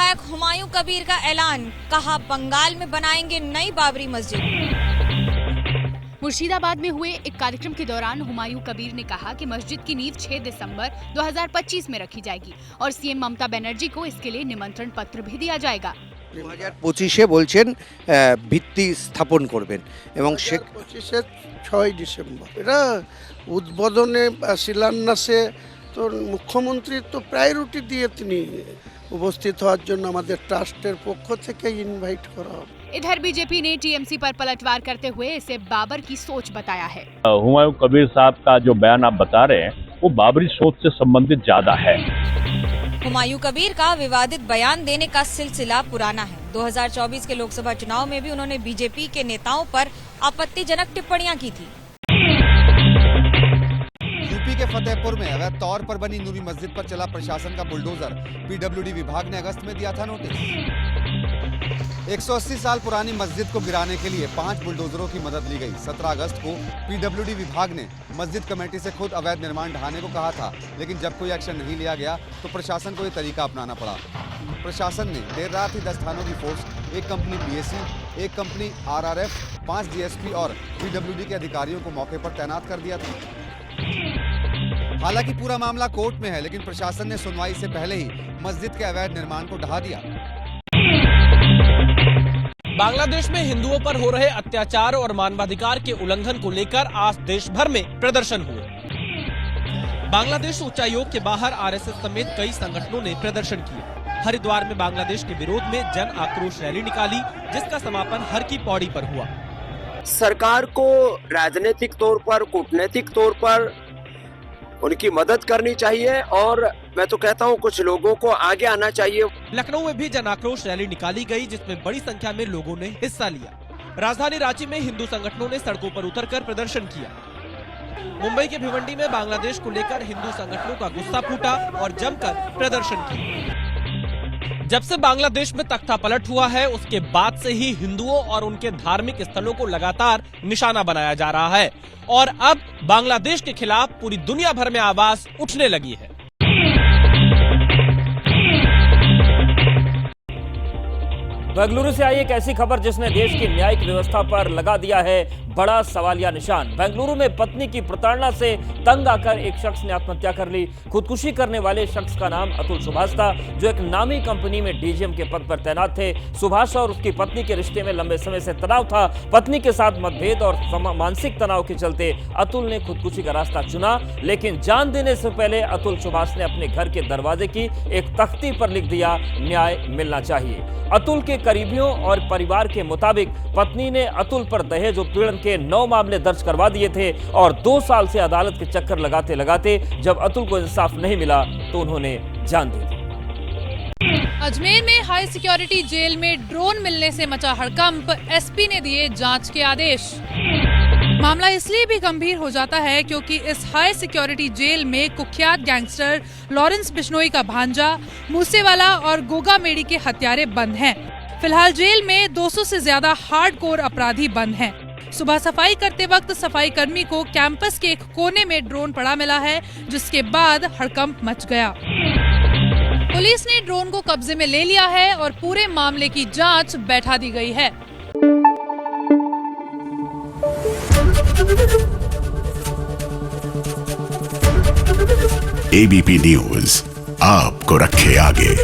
विधायक हुमायूं कबीर का ऐलान, कहा बंगाल में बनाएंगे नई बाबरी मस्जिद। मुर्शिदाबाद में हुए एक कार्यक्रम के दौरान हुमायूं कबीर ने कहा कि मस्जिद की नींव 6 दिसंबर 2025 में रखी जाएगी और सीएम ममता बनर्जी को इसके लिए निमंत्रण पत्र भी दिया जाएगा। 2025 বলছেন ভিত্তি স্থাপন করবেন এবং 2025 6 ডিসেম্বর এটা উদ্বোধনে শিলান্যাসে তো মুখ্যমন্ত্রী তো প্রায়োরিটি দিয়ে তিনি উপস্থিত হওয়ার জন্য আমাদের ট্রাস্টের পক্ষ থেকে ইনভাইট করা হবে। इधर बीजेपी ने टीएमसी पर पलटवार करते हुए इसे बाबर की सोच बताया है। हुमायूं कबीर साहब का जो बयान आप बता रहे हैं वो बाबरी सोच से संबंधित ज्यादा है। हुमायूं कबीर का विवादित बयान देने का सिलसिला पुराना है। 2024 के लोकसभा चुनाव में भी उन्होंने बीजेपी के नेताओं पर आपत्तिजनक टिप्पणियां की थी। यूपी के फतेहपुर में अवैध तौर पर बनी नूरी मस्जिद पर चला प्रशासन का बुलडोजर, पीडब्ल्यूडी विभाग ने अगस्त में दिया था नोटिस। 180 साल पुरानी मस्जिद को गिराने के लिए 5 बुलडोजरों की मदद ली गई। 17 अगस्त को पीडब्ल्यूडी विभाग ने मस्जिद कमेटी से खुद अवैध निर्माण ढहाने को कहा था, लेकिन जब कोई एक्शन नहीं लिया गया तो प्रशासन को ये तरीका अपनाना पड़ा। प्रशासन ने देर रात ही 10 थानों की फोर्स, एक कंपनी बीएससी, एक कंपनी आरआरएफ, 5 डीएसपी और पीडब्ल्यूडी के अधिकारियों को मौके पर तैनात कर दिया था। हालांकि पूरा मामला कोर्ट में है, लेकिन प्रशासन ने सुनवाई से पहले ही मस्जिद के अवैध निर्माण को ढहा दिया। बांग्लादेश में हिंदुओं पर हो रहे अत्याचार और मानवाधिकार के उल्लंघन को लेकर आज देश भर में प्रदर्शन हुए। बांग्लादेश उच्चायोग के बाहर आरएसएस समेत कई संगठनों ने प्रदर्शन किए। हरिद्वार में बांग्लादेश के विरोध में जन आक्रोश रैली निकाली, जिसका समापन हर की पौड़ी पर हुआ। सरकार को राजनीतिक तौर पर, कूटनीतिक तौर पर उनकी मदद करनी चाहिए और मैं तो कहता हूँ कुछ लोगों को आगे आना चाहिए। लखनऊ में भी जन आक्रोश रैली निकाली गई, जिसमें बड़ी संख्या में लोगों ने हिस्सा लिया। राजधानी रांची में हिंदू संगठनों ने सड़कों पर उतरकर प्रदर्शन किया। मुंबई के भिवंडी में बांग्लादेश को लेकर हिंदू संगठनों का गुस्सा फूटा और जमकर प्रदर्शन किया। जब से बांग्लादेश में तख्ता पलट हुआ है, उसके बाद से ही हिंदुओं और उनके धार्मिक स्थलों को लगातार निशाना बनाया जा रहा है और अब बांग्लादेश के खिलाफ पूरी दुनिया भर में आवाज उठने लगी है। बेंगलुरु से आई एक ऐसी खबर जिसने देश की न्यायिक व्यवस्था पर लगा दिया है बड़ा सवालिया निशान। बेंगलुरु में पत्नी की प्रताड़ना से तंग आकर एक शख्स ने आत्महत्या कर ली। खुदकुशी करने वाले शख्स का नाम अतुल सुभाष था, जो एक नामी कंपनी में डीजीएम के पद पर तैनात थे। सुभाष और उसकी पत्नी के रिश्ते में लंबे समय से तनाव था। पत्नी के साथ मतभेद और मानसिक तनाव के चलते अतुल ने खुदकुशी का रास्ता चुना, लेकिन जान देने से पहले अतुल सुभाष ने अपने घर के दरवाजे की एक तख्ती पर लिख दिया, न्याय मिलना चाहिए। अतुल के करीबियों और परिवार के मुताबिक पत्नी ने अतुल पर दहेज उत्पीड़न के 9 मामले दर्ज करवा दिए थे और 2 साल से अदालत के चक्कर लगाते लगाते जब अतुल को इंसाफ नहीं मिला तो उन्होंने जान दे दी। अजमेर में हाई सिक्योरिटी जेल में ड्रोन मिलने से मचा हड़कंप, एसपी ने दिए जांच के आदेश। मामला इसलिए भी गंभीर हो जाता है क्योंकि इस हाई सिक्योरिटी जेल में कुख्यात गैंगस्टर लॉरेंस बिश्नोई का भांजा, मूसेवाला और गोगा मेडी के हत्यारे बंद हैं। फिलहाल जेल में 200 से ज्यादा हार्डकोर अपराधी बंद हैं। सुबह सफाई करते वक्त सफाई कर्मी को कैंपस के एक कोने में ड्रोन पड़ा मिला है, जिसके बाद हड़कंप मच गया। पुलिस ने ड्रोन को कब्जे में ले लिया है और पूरे मामले की जांच बैठा दी गई है। एबीपी न्यूज आपको रखे आगे।